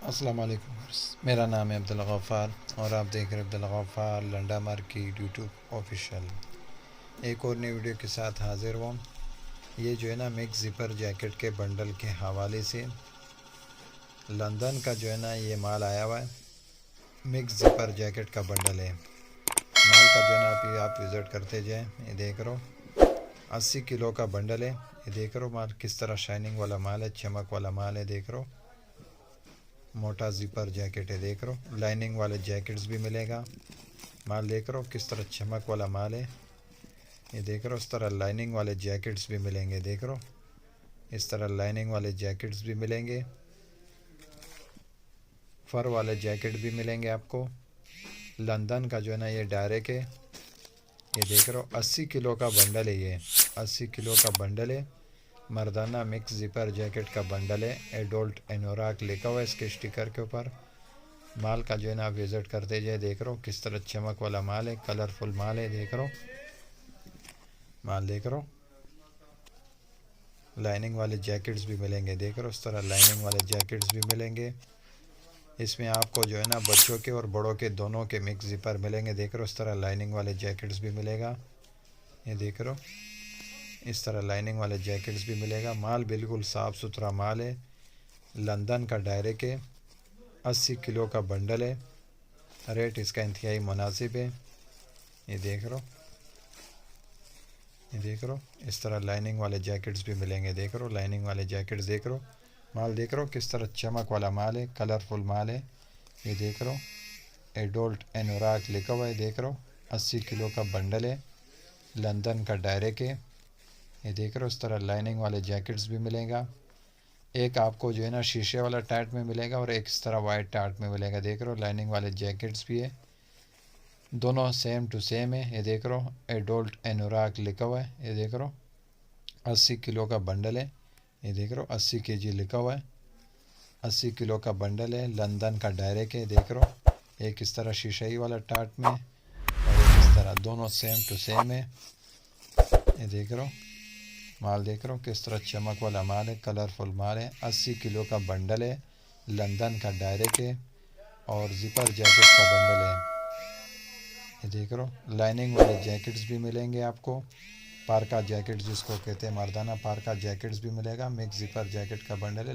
السلام علیکم میرا نام ہے عبدالغفار اور آپ دیکھ رہے ہیں Abdul Ghaffar Landa market YouTube official. ایک اور نئی ویڈیو کے ساتھ حاضر ہوں۔ یہ جو ہے نا مکس زپر جیکٹ کے بنڈل کے حوالے سے لندن کا جو ہے نا یہ مال آیا ہوا ہے۔ مکس زپر جیکٹ کا بنڈل ہے۔ مال کا جو ہے نا آپ وزٹ کرتے جائیں۔ یہ دیکھ رہو 80 کلو کا بنڈل ہے۔ یہ دیکھ رہو مال کس طرح شائننگ والا مال ہے، چمک والا مال ہے۔ دیکھ رہو موٹا زپر جیکٹ ہے۔ دیکھ رہو لائننگ والے جیکٹس بھی ملے گا۔ مال دیکھ رہو کس طرح چمک والا مال ہے۔ یہ دیکھ رہو اس طرح لائننگ والے جیکٹس بھی ملیں گے۔ دیکھ رہو اس طرح لائننگ والے جیکٹس بھی ملیں گے، فر والے جیکٹ بھی ملیں گے آپ کو۔ لندن کا جو ہے نا یہ ڈائریکٹ ہے۔ یہ دیکھ رہو 80 کلو کا بنڈل ہے۔ یہ 80 کلو کا بنڈل ہے۔ مردانہ مکس زپر جیکٹ کا بنڈل ہے۔ ایڈولٹ انوراک لکھا ہوا ہے اس کے اسٹیکر کے اوپر۔ مال کا جو ہے نا آپ وزٹ کرتے جائے۔ دیکھ رہو کس طرح چمک والا مال ہے، کلرفل مال ہے۔ دیکھ رہو مال دیکھ رہو لائننگ والے جیکٹس بھی ملیں گے۔ دیکھ رہو اس طرح لائننگ والے جیکٹس بھی ملیں گے۔ اس میں آپ کو جو ہے نا بچوں کے اور بڑوں کے دونوں کے مکس زپر ملیں گے۔ دیکھ رہو اس طرح لائننگ والے جیکٹس بھی ملے گا۔ یہ دیکھ رہو اس طرح لائننگ والے جیکٹس بھی ملے گا۔ مال بالکل صاف ستھرا مال ہے۔ لندن کا ڈائریکٹ ہے۔ 80 کلو کا بنڈل ہے۔ ریٹ اس کا انتہائی مناسب ہے۔ یہ دیکھ رہو اس طرح لائننگ والے جیکٹس بھی ملیں گے۔ دیکھ رہو لائننگ والے جیکٹس دیکھ رہو مال دیکھ رہو کس طرح چمک والا مال ہے، کلرفل مال ہے۔ یہ دیکھ رہو ایڈولٹ انوراک لکھا ہوا ہے۔ دیکھ رہو 80 کلو کا بنڈل ہے۔ لندن کا ڈائریکٹ ہے۔ یہ دیکھ رہو اس طرح لائننگ والے جیکٹس بھی ملے گا۔ ایک آپ کو جو ہے نا شیشے والا ٹائٹ میں ملے گا اور ایک اس طرح وائٹ ٹائٹ میں ملے گا۔ دیکھ رہو لائننگ والے جیکٹس بھی ہے، دونوں سیم ٹو سیم ہے۔ یہ دیکھ رہو ایڈولٹ انوراک لکھا ہوا ہے۔ یہ دیکھ رہو 80 کلو کا بنڈل ہے۔ یہ دیکھ رہو 80 kg لکھا ہوا ہے۔ 80 کلو کا بنڈل ہے۔ لندن کا ڈائریکٹ ہے۔ دیکھ رہو ایک اس طرح شیشائی والا ٹائٹ میں اور ایک اس طرح، دونوں سیم ٹو سیم ہے۔ یہ دیکھ رہو مال دیکھ رہو کس طرح چمک والا مال ہے، کلرفل مال ہے۔ 80 کلو کا بنڈل ہے۔ لندن کا ڈائریکٹ ہے اور زپر جیکٹ کا بنڈل ہے۔ یہ دیکھ رہو لائننگ والے جیکٹس بھی ملیں گے آپ کو۔ پارکا جیکٹ جس کو کہتے ہیں مردانہ پارکا جیکٹس بھی ملے گا۔ مکس زپر جیکٹ کا بنڈل ہے۔